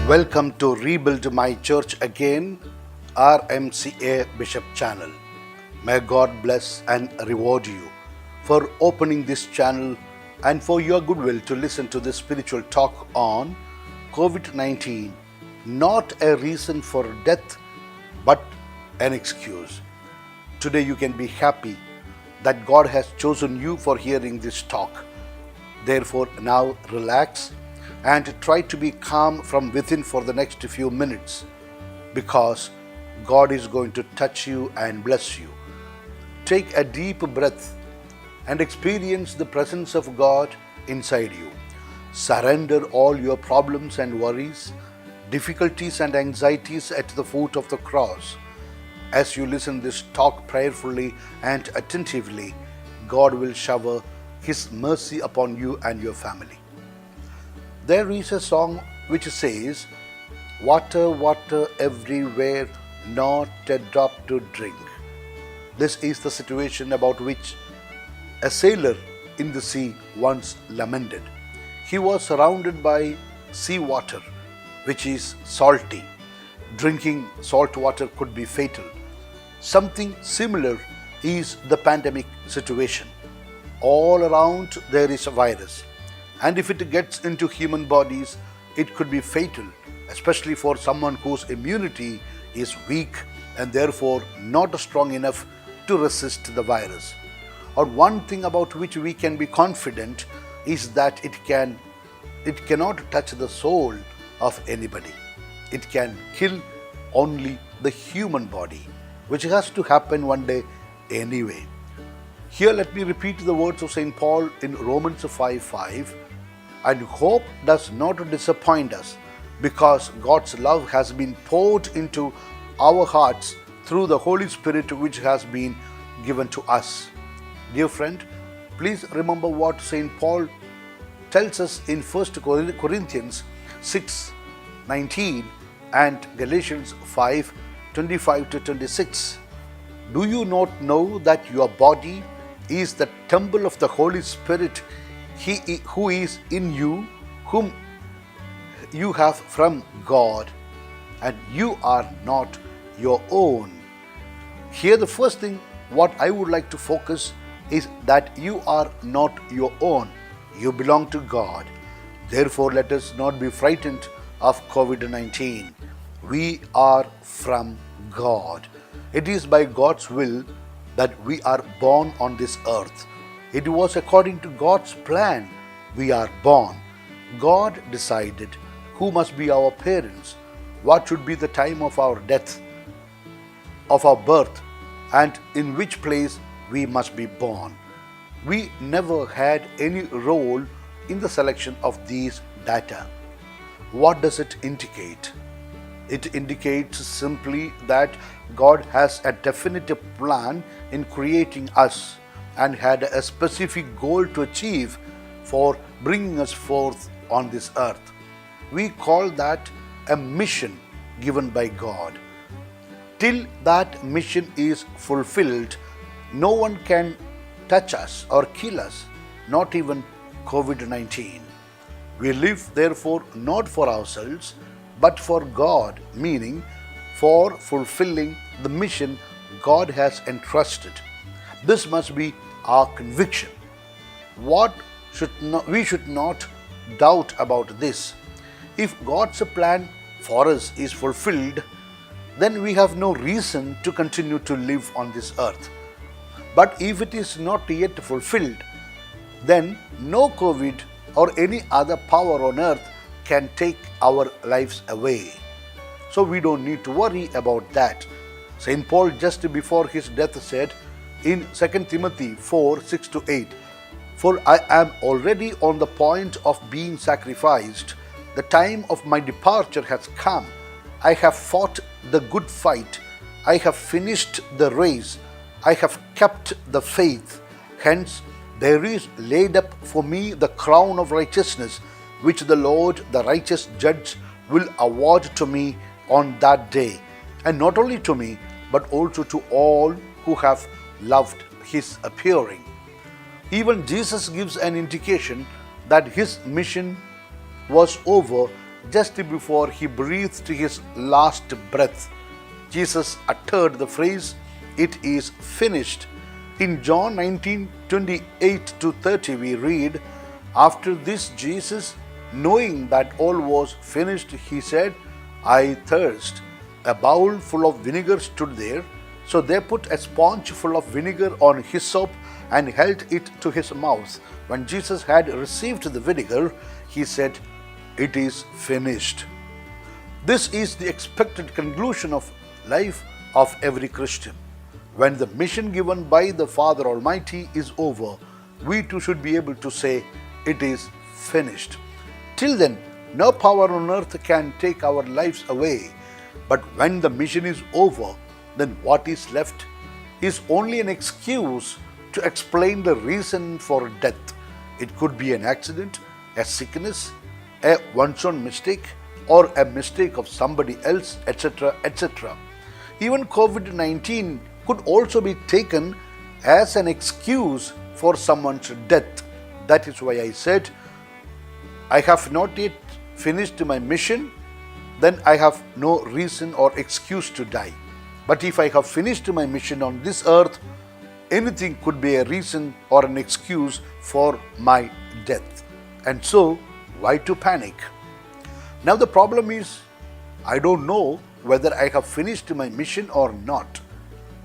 Welcome to Rebuild My Church Again, RMCA Bishop Channel. May God bless and reward you for opening this channel and for your goodwill to listen to this spiritual talk on COVID-19, not a reason for death, but an excuse. Today you can be happy that God has chosen you for hearing this talk. Therefore, now relax and try to be calm from within for the next few minutes, because God is going to touch you and bless you. Take a deep breath and experience the presence of God inside you. Surrender all your problems and worries, difficulties and anxieties at the foot of the cross. As you listen this talk prayerfully and attentively, God will shower His mercy upon you and your family. There is a song which says, "Water, water everywhere, not a drop to drink." This is the situation about which a sailor in the sea once lamented. He was surrounded by sea water, which is salty. Drinking salt water could be fatal. Something similar is the pandemic situation. All around there is a virus, and if it gets into human bodies, it could be fatal, especially for someone whose immunity is weak and therefore not strong enough to resist the virus. Or one thing about which we can be confident is that it cannot touch the soul of anybody. It can kill only the human body, which has to happen one day anyway. Here let me repeat the words of St. Paul in Romans 5:5. And hope does not disappoint us, because God's love has been poured into our hearts through the Holy Spirit which has been given to us. Dear friend, please remember what St. Paul tells us in 1 Corinthians 6:19 and Galatians 5:25 to 26. Do you not know that your body is the temple of the Holy Spirit, He who is in you, whom you have from God, and you are not your own? Here the first thing what I would like to focus is that you are not your own. You belong to God. Therefore, let us not be frightened of COVID-19. We are from God. It is by God's will that we are born on this earth. It was according to God's plan we are born. God decided who must be our parents, what should be the time of our death, of our birth, and in which place we must be born. We never had any role in the selection of these data. What does it indicate? It indicates simply that God has a definitive plan in creating us and had a specific goal to achieve for bringing us forth on this earth. We call that a mission given by God. Till that mission is fulfilled, no one can touch us or kill us, not even COVID-19. We live therefore not for ourselves, but for God, meaning for fulfilling the mission God has entrusted. This must be our conviction. We should not doubt about this. If God's plan for us is fulfilled, then we have no reason to continue to live on this earth. But if it is not yet fulfilled, then no COVID or any other power on earth can take our lives away. So we don't need to worry about that. St. Paul, just before his death, said in 2 Timothy 4:6-8, "For I am already on the point of being sacrificed. The time of my departure has come. I have fought the good fight. I have finished the race. I have kept the faith. Hence, there is laid up for me the crown of righteousness, which the Lord, the righteous judge, will award to me on that day, and not only to me, but also to all who have loved His appearing." Even Jesus gives an indication that His mission was over just before he breathed his last breath, Jesus uttered the phrase, "It is finished." In John 19:28-30, we read, "After this, Jesus, knowing that all was finished, he said, 'I thirst.' A bowl full of vinegar stood there. So they put a sponge full of vinegar on hyssop and held it to his mouth. When Jesus had received the vinegar, he said, 'It is finished.'" This is the expected conclusion of life of every Christian. When the mission given by the Father Almighty is over, we too should be able to say, "It is finished." Till then, no power on earth can take our lives away. But when the mission is over, then what is left is only an excuse to explain the reason for death. It could be an accident, a sickness, a one's own mistake, or a mistake of somebody else, etc., etc. Even COVID-19 could also be taken as an excuse for someone's death. That is why I said, I have not yet finished my mission, then I have no reason or excuse to die. But if I have finished my mission on this earth, anything could be a reason or an excuse for my death. And so, why to panic? Now the problem is, I don't know whether I have finished my mission or not.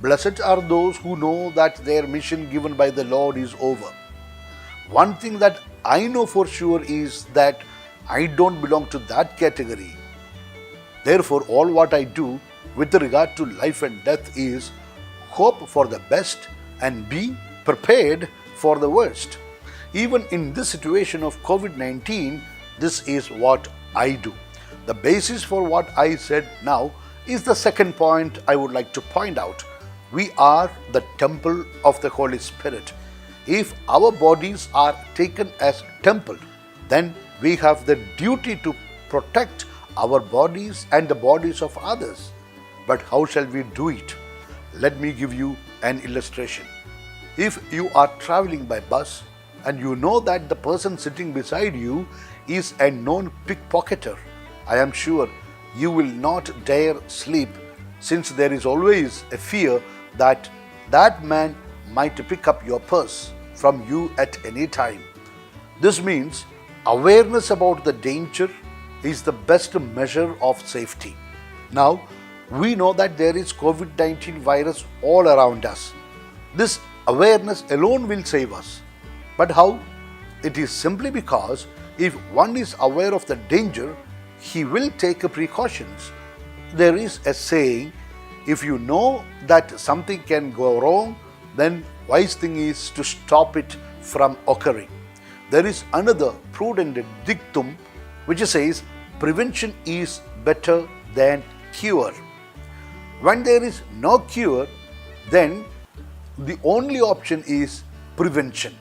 Blessed are those who know that their mission given by the Lord is over. One thing that I know for sure is that I don't belong to that category. Therefore, all what I do with regard to life and death is hope for the best and be prepared for the worst. Even in this situation of COVID-19, this is what I do. The basis for what I said now is the second point I would like to point out. We are the temple of the Holy Spirit. If our bodies are taken as temple, then we have the duty to protect our bodies and the bodies of others. But how shall we do it? Let me give you an illustration. If you are traveling by bus and you know that the person sitting beside you is a known pickpocketer, I am sure you will not dare sleep, since there is always a fear that that man might pick up your purse from you at any time. This means awareness about the danger is the best measure of safety. Now, we know that there is COVID-19 virus all around us. This awareness alone will save us. But how? It is simply because if one is aware of the danger, he will take precautions. There is a saying, if you know that something can go wrong, then wise thing is to stop it from occurring. There is another prudent dictum which says, prevention is better than cure. When there is no cure, then the only option is prevention.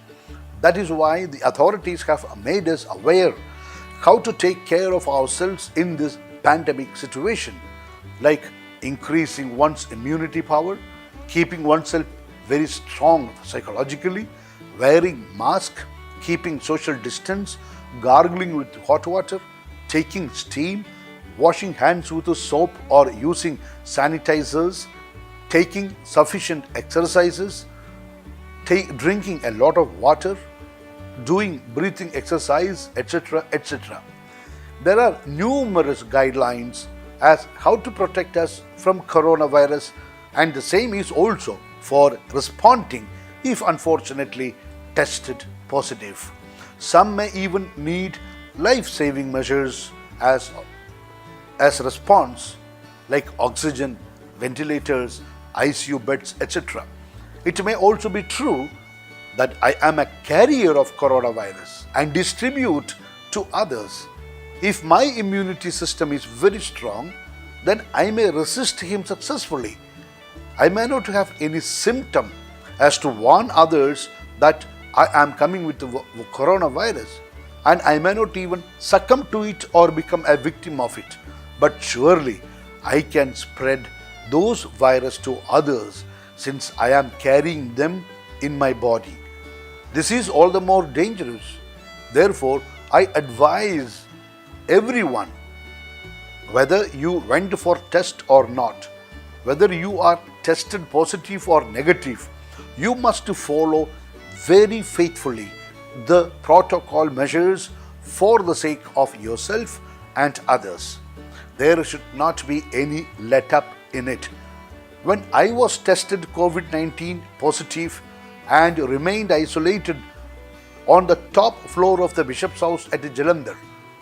That is why the authorities have made us aware how to take care of ourselves in this pandemic situation, like increasing one's immunity power, keeping oneself very strong psychologically, wearing mask, keeping social distance, gargling with hot water, taking steam, washing hands with soap or using sanitizers, taking sufficient exercises, drinking a lot of water, doing breathing exercise, etc., etc. There are numerous guidelines as how to protect us from coronavirus, and the same is also for responding if unfortunately tested positive. Some may even need life-saving measures as response, like oxygen, ventilators, ICU beds, etc. It may also be true that I am a carrier of coronavirus and distribute to others. If my immunity system is very strong, then I may resist him successfully. I may not have any symptom as to warn others that I am coming with the coronavirus, and I may not even succumb to it or become a victim of it. But surely I can spread those virus to others since I am carrying them in my body. This is all the more dangerous. Therefore, I advise everyone whether you went for test or not, whether you are tested positive or negative, you must follow very faithfully the protocol measures for the sake of yourself and others. There should not be any let up in it. When I was tested COVID-19 positive and remained isolated on the top floor of the Bishop's house at Jalandhar,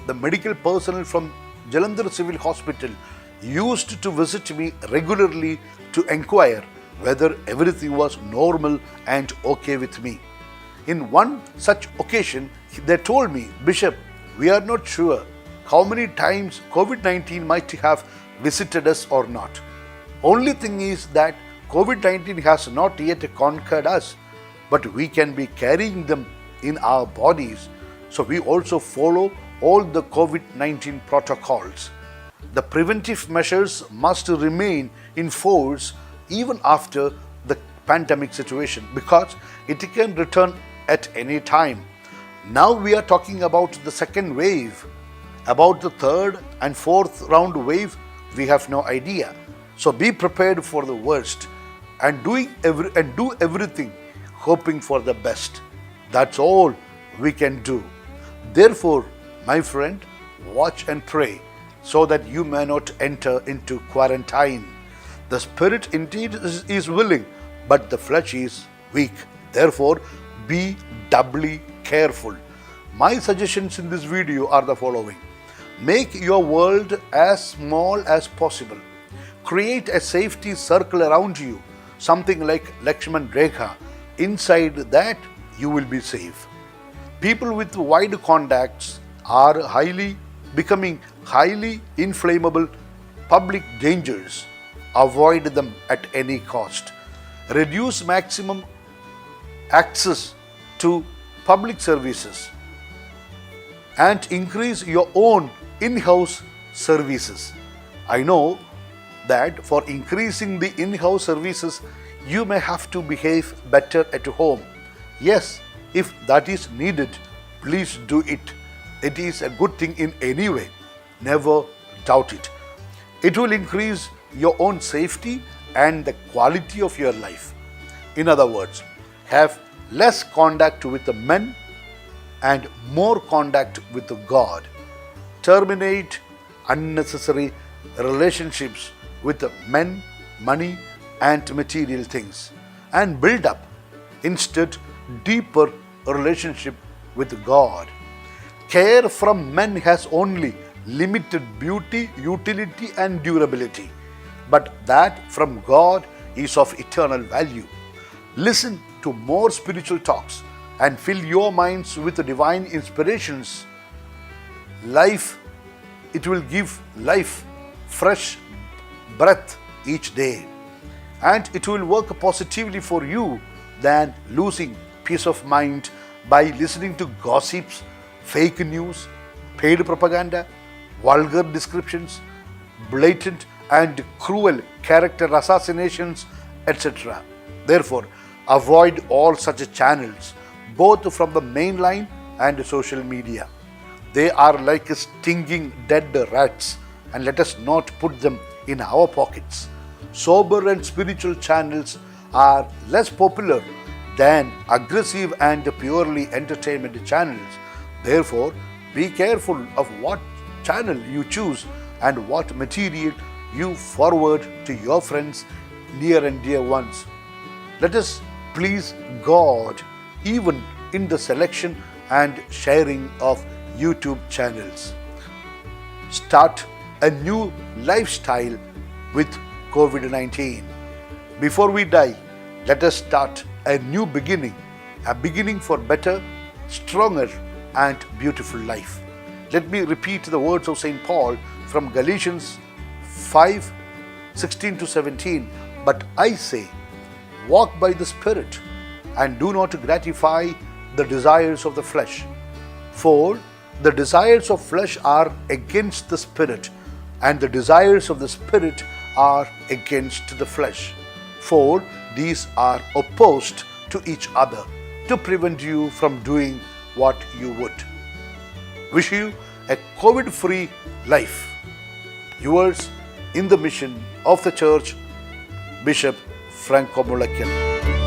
the medical personnel from Jalandhar Civil Hospital used to visit me regularly to inquire whether everything was normal and okay with me. In one such occasion, they told me, "Bishop, we are not sure how many times COVID-19 might have visited us or not. Only thing is that COVID-19 has not yet conquered us, but we can be carrying them in our bodies. So we also follow all the COVID-19 protocols. The preventive measures must remain in force even after the pandemic situation because it can return at any time." Now we are talking about the second wave. About the third and fourth round wave, we have no idea. So be prepared for the worst and do everything hoping for the best. That's all we can do. Therefore, my friend, watch and pray so that you may not enter into quarantine. The spirit indeed is willing, but the flesh is weak. Therefore, be doubly careful. My suggestions in this video are the following. Make your world as small as possible. Create a safety circle around you, something like Lakshman Rekha. Inside that, you will be safe. People with wide contacts are becoming highly inflammable public dangers. Avoid them at any cost. Reduce maximum access to public services and increase your own in-house services. I know that for increasing the in-house services, you may have to behave better at home. Yes, if that is needed, please do it. It is a good thing in any way. Never doubt it. It will increase your own safety and the quality of your life. In other words, have less contact with the men and more contact with the God. Terminate unnecessary relationships with the men, money, and material things, and build up instead deeper relationship with God. Care from men has only limited beauty, utility, and durability, but that from God is of eternal value. Listen to more spiritual talks and fill your minds with the divine inspirations. It will give life fresh breath each day, and it will work positively for you than losing peace of mind by listening to gossips, fake news, paid propaganda, vulgar descriptions, blatant and cruel character assassinations, etc. Therefore, avoid all such channels, both from the mainline and social media. They are like stinging dead rats, and let us not put them in our pockets. Sober and spiritual channels are less popular than aggressive and purely entertainment channels. Therefore, be careful of what channel you choose and what material you forward to your friends, near and dear ones. Let us please God even in the selection and sharing of YouTube channels. Start a new lifestyle with COVID-19. Before we die, let us start a new beginning, a beginning for better, stronger, and beautiful life. Let me repeat the words of St. Paul from Galatians 5:16-17. But I say, walk by the Spirit, and do not gratify the desires of the flesh. For the desires of flesh are against the Spirit, and the desires of the Spirit are against the flesh. For these are opposed to each other to prevent you from doing what you would. Wish you a COVID-free life. Yours in the mission of the church, Bishop Franco Mulakan.